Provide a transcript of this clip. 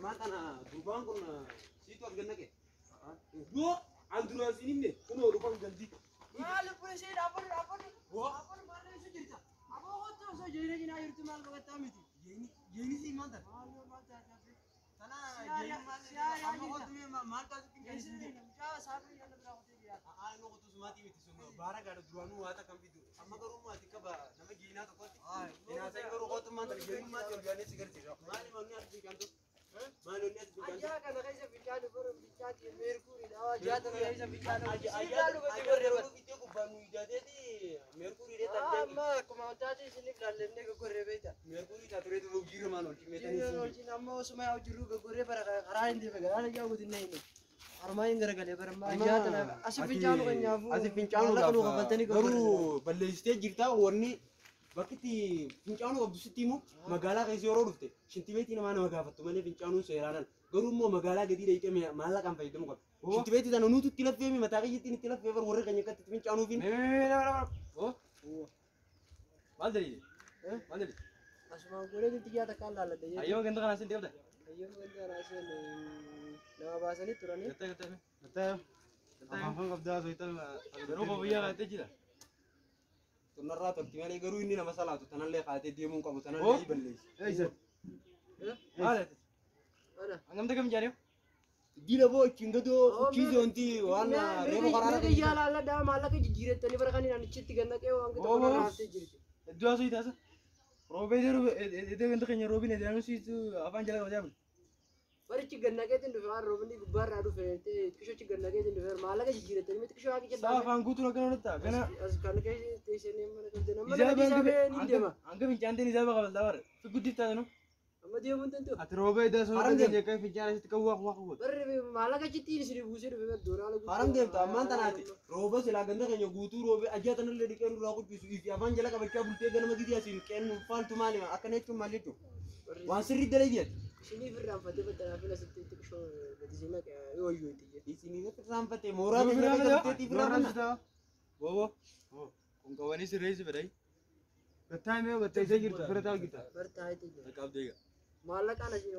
Amat ana durbaan kun siitu as gannake. Yoo anduraasiin himne kunoo dhufan galdi. Maal polisi dhaabbanni maal isa jirta? Aboo hojii osoo jireenya jinaa jirtu maal baqataa miti? Yeeni si maanta. Sana amma hojii maal taasisu keessi? Jaa saafii yana biraa hojii jira. Ano kutu sumati miti sunno bara gaadu duraanu waata kan bidu. Amma garuu maati kaba nama giinaa tokkotti. Giinaa sai garuu hootu maanta geenu maati olgaanee si garsiisa. Maali manni as biqiltu? Maali onni as biqiltu? Ajaa kana keessa biqilaa baro biqilaa meerkuuriidha. Ajaa kana keessa biqilaa. Ajaa itti kubbaanu ijaateti meerkuuriidha tajaajila. Amma akkuma taate isiniif laallemnee gogorree beekta. Meerkuurii taatee duruu jiru maal olchi meetanii. Jireenya olchiin amma osuma yaa jirru gogorree bara karaa hin deeme garaa yaa guddinne hin. Armaan garagalee barmaa ajaa tana asii fincaanu kan nyaafu. Asii fincaanu gaafa garuu balleessitee jirtaa wanni bakki fincaanu qabdu sitti immoo magaalaa keessa yeroo dhufte shintibeetii nama gaafattu malee fincaanuun seeraan garuu immoo magaalaa gadii dhaqee maallaqaan fayyadamu qaba. Shintibeetii sana nuti itti laffeemi mataa keeyyattiin itti laffee warri keenya akkatti fincaanuufiin. Maal jedhee? Maal jedhee? Asumaan godhee xiyyaa takkaan laalladha. Ayyoo ganda kanaa sin deemta. Ayyoo ganda kanaa sin nama baasanii turanii. Afaan qabdaa soitan yeroo biyyaa kaatee jira. Tunarraa tolti malee garuu inni nama salaatu tanallee kaatee deemuu qabu tanallee balleessi. Eeysa. Maal? Ana. Angamta kam jaariyo? Dila boo chingadoo kiizonti waan reero karaara. Reero yaalalla daa maallaqa jijjiirettanii bara kaniin anichitti gannaqee waan gata kana raaftee jirti. Iddoo asii taasa. Roobee jiru iddoo ganda keenya roobiin edaan siitu afaan jala qabaa jaamu. Barichi gannaqeetiin dhufe waan roobni gubbaarraa dhufe xiqqishochi gannaqeetiin dhufe maallaqa jijjiirettanii miti xiqqishoo haaqi jedhaa. Saafaan guutuu akka nolata gana. As kan kee teessanii mana kan deemaa. Amma nama isaafee ni deema. Hanga fincaanteen isaa baqa baldaa bara. Fi guddif taate Amma deemuun dandeewu. ati roobee iddoo soo dhageenye akka fincaan asitti qabu waa qabu. Barri maallaqa chittiin isin buusee dhufe dooraala guutuu. Haram deemtu ammaan tanaati. Roobee silaa ganda keenya guutuu roobee ajjaa tanallee dhiqee nurraa qulqullisu ifi afaan jala qabachaa bultee ganama gidii asiin qeennu faaltu maali akkana jechuun maal jechuun waan sirrii dalageeti. Isiniif irraanfatee baddanaa fi asitti xiqqishoo gadi sinaa yoo iyyuu itti jedhe. Isiniif irraanfatee mooraa keessaa galteetiif irraanfata. Bobo. Kun qabanii sirreessi fedhai. Gattaa mee gattee isa jirtu fira taa'u gita. Bartaa'ee jira. Qabdee. Maallaqaan asii